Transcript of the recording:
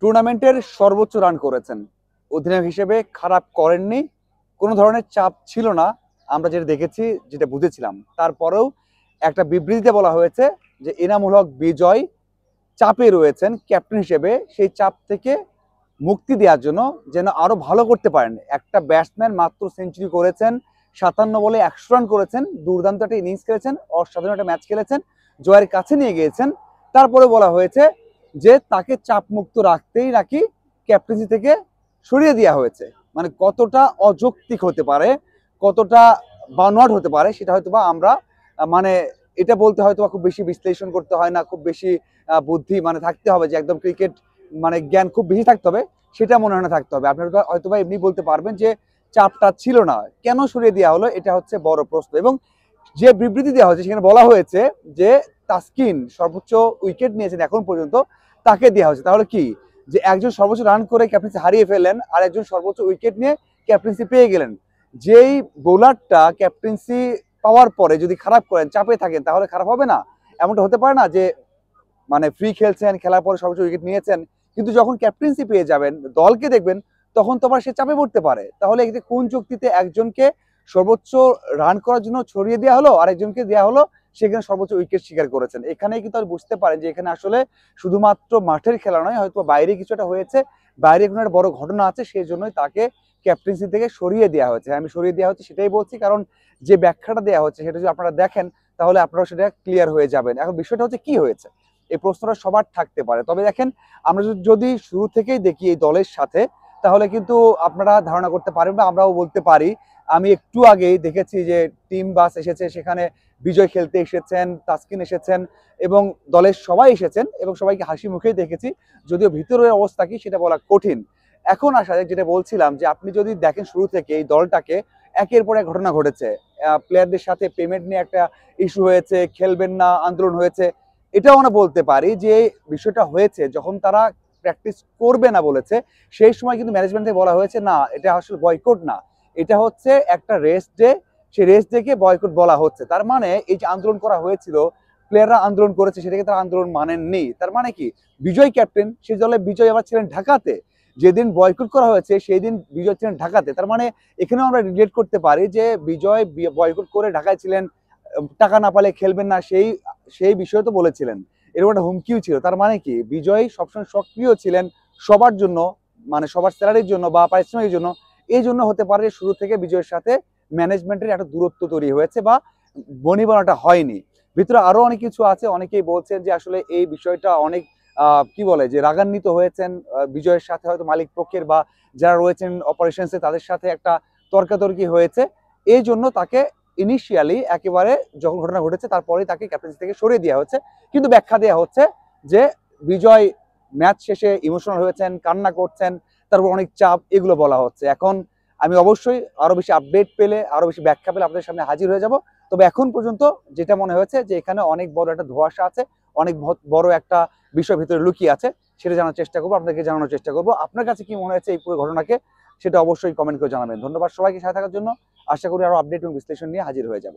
টুর্নামেন্টের সর্বোচ্চ রান করেছেন, অধিনায়ক হিসেবে খারাপ করেননি, কোনো ধরনের চাপ ছিল না। আমরা যেটা দেখেছি, যেটা বুঝেছিলাম, তারপরেও একটা বিবৃতিতে বলা হয়েছে যে এনামুল হক বিজয় চাপে রয়েছেন ক্যাপ্টেন হিসেবে, সেই চাপ থেকে মুক্তি দেওয়ার জন্য যেন আরো ভালো করতে পারেন। একটা ব্যাটসম্যান মাত্র সেঞ্চুরি করেছেন, 57 বলে 100 রান করেছেন, দুর্দান্ত একটা ইনিংস খেলেছেন, অসাধারণ একটা ম্যাচ খেলেছেন, জয়ের কাছে নিয়ে গিয়েছেন। তারপরে বলা হয়েছে যে তাকে চাপ মুক্ত রাখতেই নাকি ক্যাপ্টেন্সি থেকে সরিয়ে দেওয়া হয়েছে। মানে কতটা অযৌক্তিক হতে পারে, কতটা বানোয়াট হতে পারে, সেটা হয়তো বা আমরা মানে এটা বলতে হয়তো খুব বেশি বিশ্লেষণ করতে হয় না, খুব বেশি বুদ্ধি মানে থাকতে হবে যে একদম ক্রিকেট মানে জ্ঞান খুব বেশি থাকতে হবে, সেটা মনে হয় না থাকতে হবে। আপনারা হয়তো বা এমনি বলতে পারবেন যে চাপটা ছিল না, কেন সরিয়ে দেওয়া হলো, এটা হচ্ছে বড় প্রশ্ন। এবং যে বিবৃতি দেওয়া হয়েছে সেখানে বলা হয়েছে যে তাসকিন সর্বোচ্চ উইকেট নিয়েছেন এখন পর্যন্ত, তাকে দেওয়া হয়েছে। তাহলে কি, যে একজন সর্বোচ্চ রান করে ক্যাপ্টেন্সি হারিয়ে ফেললেন, আর একজন সর্বোচ্চ উইকেট নিয়ে ক্যাপ্টেন্সি পেয়ে গেলেন। যেই বোলারটা ক্যাপ্টেন্সি পাওয়ার পরে যদি খারাপ করেন, চাপে থাকেন, তাহলে খারাপ হবে না? এমনটা হতে পারে না যে মানে ফ্রি খেলছেন, খেলার পরে সর্বোচ্চ উইকেট নিয়েছেন, কিন্তু যখন ক্যাপ্টেন্সি পেয়ে যাবেন, দলকে দেখবেন, তখন তো আবার সে চাপে পড়তে পারে। তাহলে এতে কোন যুক্তিতে একজনকে সর্বোচ্চ রান করার জন্য ছড়িয়ে দেওয়া হলো, আরেকজনকে দেওয়া হলো সেখানে সর্বোচ্চ উইকেট শিকার করেছেন? এখানে কিন্তু আর বুঝতে পারেন যে এখানে আসলে শুধুমাত্র মাঠের খেলা নয়, হয়তো বাইরে কিছু একটা হয়েছে, বাইরে কোনো একটা বড় ঘটনা আছে, সেই জন্যই তাকে ক্যাপ্টেন্সি থেকে সরিয়ে দেওয়া হয়েছে। আমি সরিয়ে দেওয়া হচ্ছে সেটাই বলছি, কারণ যে ব্যাখ্যাটা দেওয়া হচ্ছে সেটা যদি আপনারা দেখেন, তাহলে আপনারা সেটা ক্লিয়ার হয়ে যাবেন। এখন বিষয়টা হচ্ছে কি হয়েছে, এই প্রশ্নটা সবার থাকতে পারে। তবে দেখেন, আমরা যদি শুরু থেকেই দেখি এই দলের সাথে, তাহলে কিন্তু আপনারা ধারণা করতে পারেন বা আমরাও বলতে পারি। আমি একটু আগেই দেখেছি যে টিম বাস এসেছে, সেখানে বিজয় খেলতে এসেছেন, তাসকিন এসেছেন, এবং দলের সবাই এসেছেন, এবং সবাইকে হাসি মুখেই দেখেছি। যদিও ভিতরের অবস্থা কি সেটা বলা কঠিন। এখন আসা যাক, যেটা বলছিলাম, যে আপনি যদি দেখেন শুরু থেকে এই দলটাকে একের পর এক ঘটনা ঘটেছে। প্লেয়ারদের সাথে পেমেন্ট নিয়ে একটা ইস্যু হয়েছে, খেলবেন না আন্দোলন হয়েছে। এটাও আমরা বলতে পারি যে বিষয়টা হয়েছে যখন তারা প্র্যাকটিস করবে না বলেছে, সেই সময় কিন্তু ম্যানেজমেন্ট থেকে বলা হয়েছে না, এটা আসলে বয়কট না, এটা হচ্ছে একটা রেস্ট ডে, সেই রেস্ট ডেকে বয়কট বলা হচ্ছে। তার মানে এই যে আন্দোলন করা হয়েছিল, প্লেয়াররা আন্দোলন করেছে, সেটাকে তারা আন্দোলন মানেননি। তার মানে কি, বিজয় ক্যাপ্টেন, সেই দলে বিজয় আবার ছিলেন ঢাকাতে, যেদিন বয়কট করা হয়েছে সেই দিন বিজয় ছিলেন ঢাকাতে। তার মানে এখানেও আমরা রিলেট করতে পারি যে বিজয় বয়কট করে ঢাকায় ছিলেন, টাকা না পালে খেলবেন না, সেই সেই বিষয়ে তো বলেছিলেন, এরকম একটা হুমকিও ছিল। তার মানে কি, বিজয় সবসময় সক্রিয় ছিলেন সবার জন্য, মানে সবার স্যালারির জন্য বা পারিশ্রমিকের জন্য। এই জন্য হতে পারে শুরু থেকে বিজয়ের সাথে ম্যানেজমেন্টের একটা দূরত্ব তৈরি হয়েছে বা বনিবনাটা হয়নি। ভিতরে আরো অনেক কিছু আছে। অনেকেই বলছেন যে আসলে এই বিষয়টা অনেক কি বলে, যে রাগান্বিত হয়েছেন বিজয়ের সাথে, হয়তো মালিক পক্ষের বা যারা রয়েছেন অপারেশনসে তাদের সাথে একটা তর্কাতর্কি হয়েছে। এই জন্য তাকে ইনিশিয়ালি একেবারে যখন ঘটনা ঘটেছে তারপরেই তাকে ক্যাপ্টেন্সি থেকে সরিয়ে দেওয়া হচ্ছে। কিন্তু ব্যাখ্যা দেওয়া হচ্ছে যে বিজয় ম্যাচ শেষে ইমোশনাল হয়েছেন, কান্না করছেন, তারপর অনেক চাপ, এগুলো বলা হচ্ছে। এখন আমি অবশ্যই আরো বেশি আপডেট পেলে, আরো বেশি ব্যাখ্যা পেলে আপনাদের সামনে হাজির হয়ে যাব। তবে এখন পর্যন্ত যেটা মনে হয়েছে যে এখানে অনেক বড় একটা ধোঁয়াশা আছে, অনেক বড় একটা বিষয় ভিতরে লুকিয়ে আছে, সেটা জানার চেষ্টা করবো, আপনাদেরকে জানানোর চেষ্টা করবো। আপনার কাছে কি মনে হয়েছে এই পুরো ঘটনাকে, সেটা অবশ্যই কমেন্ট করে জানাবেন। ধন্যবাদ সবাইকে সাথে থাকার জন্য। আশা করি আরো আপডেট এবং বিশ্লেষণ নিয়ে হাজির হয়ে যাব।